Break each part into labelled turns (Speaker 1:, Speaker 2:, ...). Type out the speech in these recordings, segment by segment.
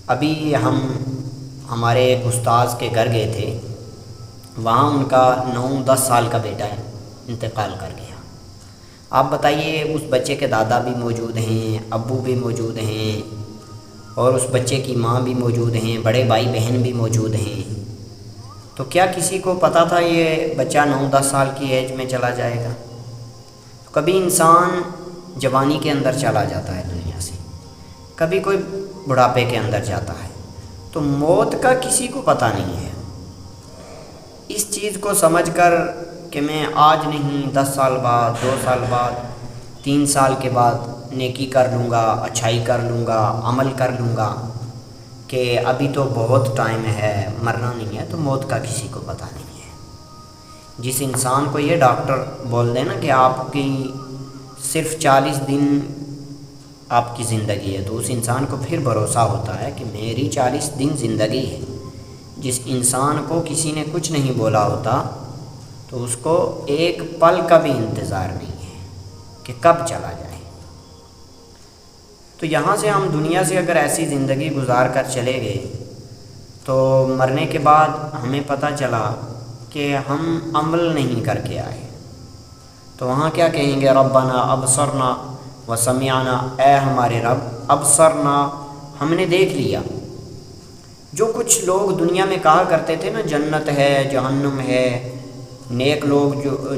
Speaker 1: ابھی ہم ہمارے ایک استاذ کے گھر گئے تھے، وہاں ان کا 9-10 سال کا بیٹا انتقال کر گیا۔ آپ بتائیے، اس بچے کے دادا بھی موجود ہیں، ابو بھی موجود ہیں، اور اس بچے کی ماں بھی موجود ہیں، بڑے بھائی بہن بھی موجود ہیں۔ تو کیا کسی کو پتہ تھا یہ بچہ 9-10 سال کی ایج میں چلا جائے گا؟ کبھی انسان جوانی کے اندر چلا جاتا ہے دنیا سے، کبھی کوئی بڑھاپے کے اندر جاتا ہے، تو موت کا کسی کو پتہ نہیں ہے۔ اس چیز کو سمجھ کر کہ میں آج نہیں، 10 سال بعد، 2 سال بعد، 3 سال کے بعد نیکی کر لوں گا، اچھائی کر لوں گا، عمل کر لوں گا، کہ ابھی تو بہت ٹائم ہے، مرنا نہیں ہے، تو موت کا کسی کو پتہ نہیں ہے۔ جس انسان کو یہ ڈاکٹر بول دے نا کہ آپ کی صرف 40 دن آپ کی زندگی ہے، تو اس انسان کو پھر بھروسہ ہوتا ہے کہ میری 40 دن زندگی ہے۔ جس انسان کو کسی نے کچھ نہیں بولا ہوتا تو اس کو ایک پل کا بھی انتظار نہیں ہے کہ کب چلا جائے۔ تو یہاں سے ہم دنیا سے اگر ایسی زندگی گزار کر چلے گئے تو مرنے کے بعد ہمیں پتہ چلا کہ ہم عمل نہیں کر کے آئے، تو وہاں کیا کہیں گے؟ ربنا ابصرنا وسمعنا، اے ہمارے رب، ابصرنا، ہم نے دیکھ لیا۔ جو کچھ لوگ دنیا میں کہا کرتے تھے نا، جنت ہے، جہنم ہے، نیک لوگ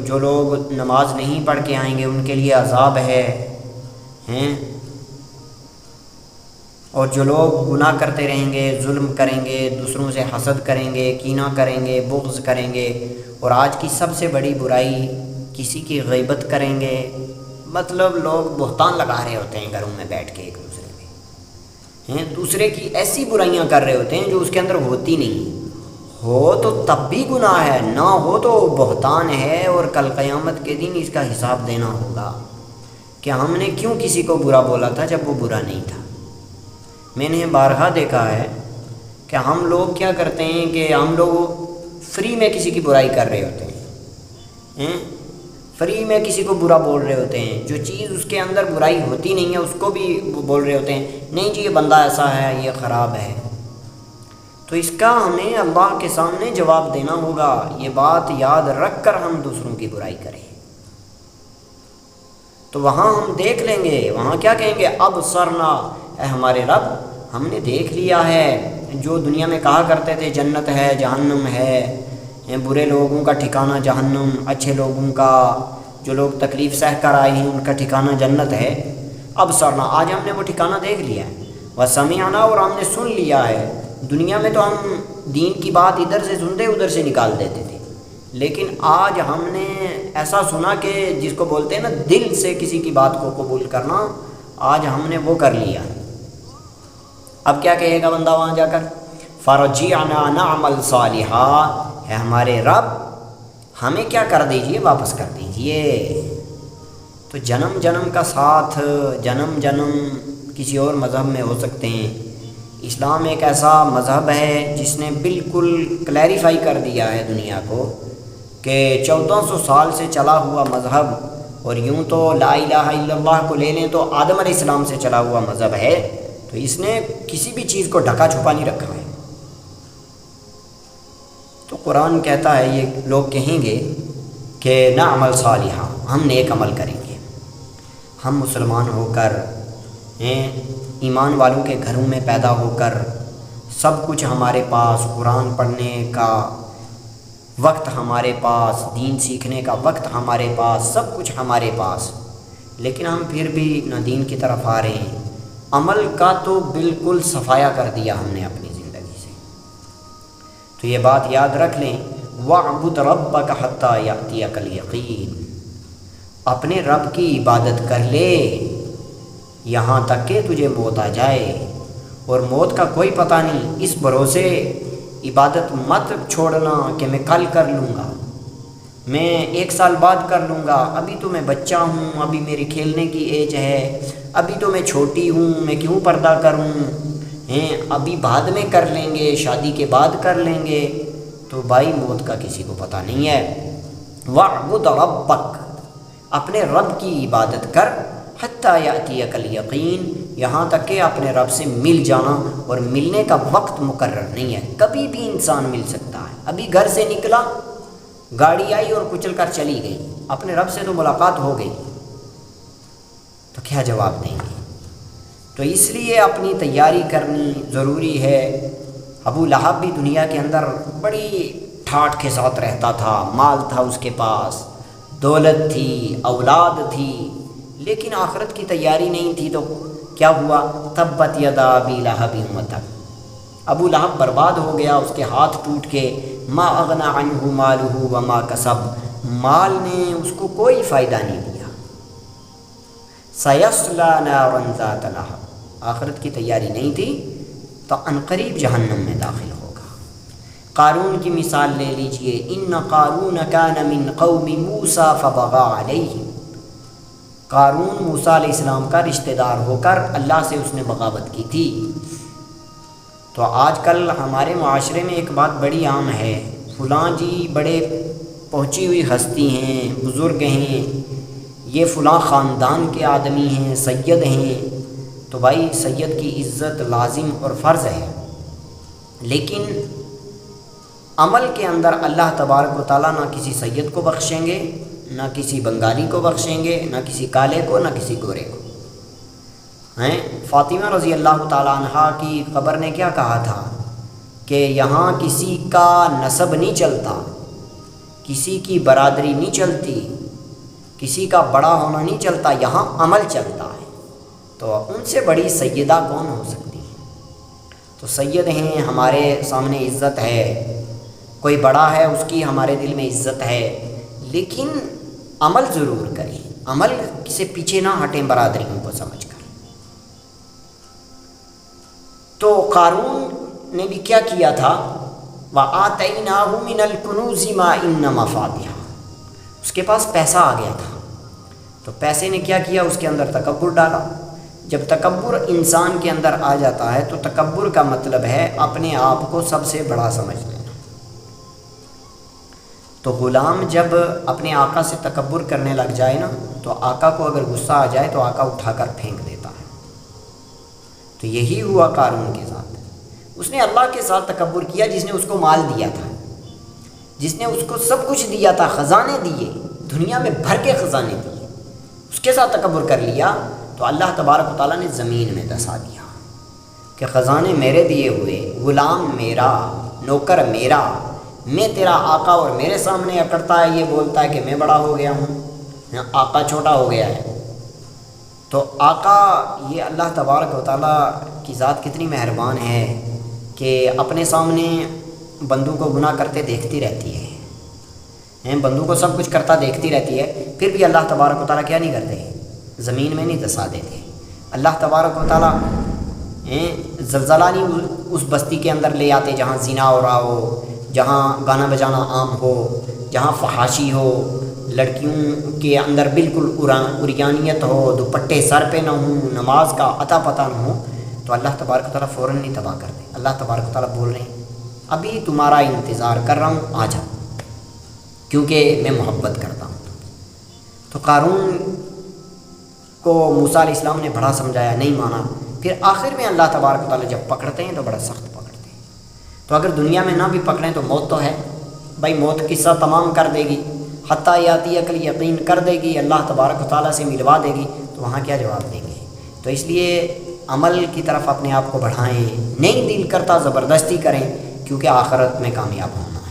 Speaker 1: جو لوگ نماز نہیں پڑھ کے آئیں گے ان کے لیے عذاب ہے، اور جو لوگ گناہ کرتے رہیں گے، ظلم کریں گے، دوسروں سے حسد کریں گے، کینہ کریں گے، بغض کریں گے، اور آج کی سب سے بڑی برائی کسی کی غیبت کریں گے۔ مطلب لوگ بہتان لگا رہے ہوتے ہیں گھروں میں بیٹھ کے ایک دوسرے پہ، دوسرے کی ایسی برائیاں کر رہے ہوتے ہیں جو اس کے اندر ہوتی نہیں، ہو تو تب بھی گناہ ہے، نہ ہو تو بہتان ہے، اور کل قیامت کے دن اس کا حساب دینا ہوگا کہ ہم نے کیوں کسی کو برا بولا تھا جب وہ برا نہیں تھا۔ میں نے بارہا دیکھا ہے کہ ہم لوگ کیا کرتے ہیں کہ ہم لوگ فری میں کسی کی برائی کر رہے ہوتے ہیں، فری میں کسی کو برا بول رہے ہوتے ہیں، جو چیز اس کے اندر برائی ہوتی نہیں ہے اس کو بھی بول رہے ہوتے ہیں، نہیں جی یہ بندہ ایسا ہے، یہ خراب ہے۔ تو اس کا ہمیں اللہ کے سامنے جواب دینا ہوگا، یہ بات یاد رکھ کر ہم دوسروں کی برائی کریں۔ تو وہاں ہم دیکھ لیں گے، وہاں کیا کہیں گے؟ ابصرنا، اے ہمارے رب، ہم نے دیکھ لیا ہے۔ جو دنیا میں کہا کرتے تھے جنت ہے، جہنم ہے، برے لوگوں کا ٹھکانہ جہنم، اچھے لوگوں کا، جو لوگ تکلیف سہ کر آئے ہیں ان کا ٹھکانہ جنت ہے، ابصرنا، آج ہم نے وہ ٹھکانہ دیکھ لیا ہے، وسمعنا، اور ہم نے سن لیا ہے۔ دنیا میں تو ہم دین کی بات ادھر سے سنتے ادھر سے نکال دیتے تھے، لیکن آج ہم نے ایسا سنا کہ جس کو بولتے ہیں نا دل سے کسی کی بات کو قبول کرنا، آج ہم نے وہ کر لیا۔ اب کیا کہے گا بندہ وہاں جا کر؟ فرجعنا نعمل صالحا، ہے ہمارے رب ہمیں کیا کر دیجئے؟ واپس کر دیجئے۔ تو جنم جنم کا ساتھ، جنم جنم کسی اور مذہب میں ہو سکتے ہیں، اسلام ایک ایسا مذہب ہے جس نے بالکل کلیریفائی کر دیا ہے دنیا کو کہ 1400 سال سے چلا ہوا مذہب، اور یوں تو لا الہ الا اللہ کو لے لیں تو آدم علیہ السلام سے چلا ہوا مذہب ہے، تو اس نے کسی بھی چیز کو ڈھکا چھپا نہیں رکھا ہے۔ تو قرآن کہتا ہے، یہ لوگ کہیں گے کہ نعمل صالحا، ہم نیک عمل کریں گے، ہم مسلمان ہو کر، ایمان والوں کے گھروں میں پیدا ہو کر، سب کچھ ہمارے پاس، قرآن پڑھنے کا وقت ہمارے پاس، دین سیکھنے کا وقت ہمارے پاس، سب کچھ ہمارے پاس، لیکن ہم پھر بھی نہ دین کی طرف آ رہے ہیں۔ عمل کا تو بالکل صفایا کر دیا ہم نے اپنی زندگی سے۔ تو یہ بات یاد رکھ لیں، وَاعْبُدْ رَبَّكَ حَتَّى يَأْتِيَكَ الْيَقِينُ، اپنے رب کی عبادت کر لے یہاں تک کہ تجھے موت آ جائے، اور موت کا کوئی پتہ نہیں، اس بھروسے عبادت مت چھوڑنا کہ میں کل کر لوں گا، میں 1 سال بعد کر لوں گا، ابھی تو میں بچہ ہوں، ابھی میری کھیلنے کی ایج ہے، ابھی تو میں چھوٹی ہوں، میں کیوں پردہ کروں، ابھی بعد میں کر لیں گے، شادی کے بعد کر لیں گے۔ تو بھائی موت کا کسی کو پتہ نہیں ہے۔ وَاعْبُدْ رَبَّكَ، اپنے رب کی عبادت کر، حَتَّى يَأْتِيَكَ الْيَقِينُ، یہاں تک کہ اپنے رب سے مل جانا، اور ملنے کا وقت مقرر نہیں ہے، کبھی بھی انسان مل سکتا ہے۔ ابھی گھر سے نکلا، گاڑی آئی اور کچل کر چلی گئی، اپنے رب سے تو ملاقات ہو گئی، تو کیا جواب دیں گے؟ تو اس لیے اپنی تیاری کرنی ضروری ہے۔ ابو لہب بھی دنیا کے اندر بڑی ٹھاٹھ کے ساتھ رہتا تھا، مال تھا اس کے پاس، دولت تھی، اولاد تھی، لیکن آخرت کی تیاری نہیں تھی، تو کیا ہوا؟ تبت یدا ابی لہب وتب، ابو لہب برباد ہو گیا، اس کے ہاتھ ٹوٹ کے، ما اغنی عنہ مالہ وما کسب، مال نے اس کو کوئی فائدہ نہیں دیا۔ سیصلی نارا ذات لہب، آخرت کی تیاری نہیں تھی تو عنقریب جہنم میں داخل ہوگا۔ قارون کی مثال لے لیجئے، ان قارون کان من قوم موسیٰ فبغى علیہم، قارون موسیٰ علیہ السلام کا رشتہ دار ہو کر اللہ سے اس نے بغاوت کی تھی۔ تو آج کل ہمارے معاشرے میں ایک بات بڑی عام ہے، فلاں جی بڑے پہنچی ہوئی ہستی ہیں، بزرگ ہیں، یہ فلاں خاندان کے آدمی ہیں، سید ہیں، تو بھائی سید کی عزت لازم اور فرض ہے، لیکن عمل کے اندر اللہ تبارک و تعالیٰ نہ کسی سید کو بخشیں گے، نہ کسی بنگالی کو بخشیں گے، نہ کسی کالے کو، نہ کسی گورے کو۔ فاطمہ رضی اللہ تعالیٰ عنہ کی قبر نے کیا کہا تھا کہ یہاں کسی کا نسب نہیں چلتا، کسی کی برادری نہیں چلتی، کسی کا بڑا ہونا نہیں چلتا، یہاں عمل چلتا ہے۔ تو ان سے بڑی سیدہ کون ہو سکتی ہے؟ تو سید ہیں، ہمارے سامنے عزت ہے، کوئی بڑا ہے اس کی ہمارے دل میں عزت ہے، لیکن عمل ضرور کریں، عمل سے پیچھے نہ ہٹیں برادریوں کو سمجھ کر۔ تو قارون نے بھی کیا کیا تھا؟ وَآتَيْنَاهُ مِنَ الْكُنُوزِ مَا إِنَّ مَفَاتِحَهُ، اس کے پاس پیسہ آ گیا تھا، تو پیسے نے کیا کیا؟ اس کے اندر تکبر ڈالا۔ جب تکبر انسان کے اندر آ جاتا ہے تو تکبر کا مطلب ہے اپنے آپ کو سب سے بڑا سمجھ لینا۔ تو غلام جب اپنے آقا سے تکبر کرنے لگ جائے نا، تو آقا کو اگر غصہ آ جائے تو آقا اٹھا کر پھینک دیتا ہے۔ تو یہی ہوا قارون کے ساتھ، اس نے اللہ کے ساتھ تکبر کیا جس نے اس کو مال دیا تھا، جس نے اس کو سب کچھ دیا تھا، خزانے دیے، دنیا میں بھر کے خزانے دیے، اس کے ساتھ تکبر کر لیا، تو اللہ تبارک و تعالیٰ نے زمین میں دسا دیا کہ خزانے میرے دیے ہوئے، غلام میرا، نوکر میرا، میں تیرا آقا، اور میرے سامنے اکڑتا ہے، یہ بولتا ہے کہ میں بڑا ہو گیا ہوں، آقا چھوٹا ہو گیا ہے۔ تو آقا، یہ اللہ تبارک و تعالیٰ کی ذات کتنی مہربان ہے کہ اپنے سامنے بندوں کو گناہ کرتے دیکھتی رہتی ہے، بندوں کو سب کچھ کرتا دیکھتی رہتی ہے، پھر بھی اللہ تبارک و تعالیٰ کیا نہیں کرتے؟ زمین میں نہیں دسا دیتے۔ اللہ تبارک و تعالیٰ زلزلہ نہیں اس بستی کے اندر لے آتے جہاں زنا ہو رہا ہو، جہاں گانا بجانا عام ہو، جہاں فحاشی ہو، لڑکیوں کے اندر بالکل عریانیت ہو، دوپٹے سر پہ نہ ہوں، نماز کا عطا پتہ نہ ہو، تو اللہ تبارک و تعالیٰ فوراً نہیں تباہ کرتے۔ اللہ تبارک و تعالیٰ بول رہے ہیں ابھی تمہارا انتظار کر رہا ہوں، آ جاؤ، کیونکہ میں محبت کرتا ہوں۔ تو قارون کو موسیٰ علیہ السلام نے بڑا سمجھایا، نہیں مانا، پھر آخر میں اللہ تبارک و تعالیٰ جب پکڑتے ہیں تو بڑا سخت پکڑتے ہیں۔ تو اگر دنیا میں نہ بھی پکڑیں تو موت تو ہے، بھائی موت قصہ تمام کر دے گی، حتیٰ یاتی عقل یقین کر دے گی، اللہ تبارک و تعالیٰ سے ملوا دے گی، تو وہاں کیا جواب دیں گے؟ تو اس لیے عمل کی طرف اپنے آپ کو بڑھائیں، نہیں دل کرتا زبردستی کریں، کیونکہ آخرت میں کامیاب ہونا ہے۔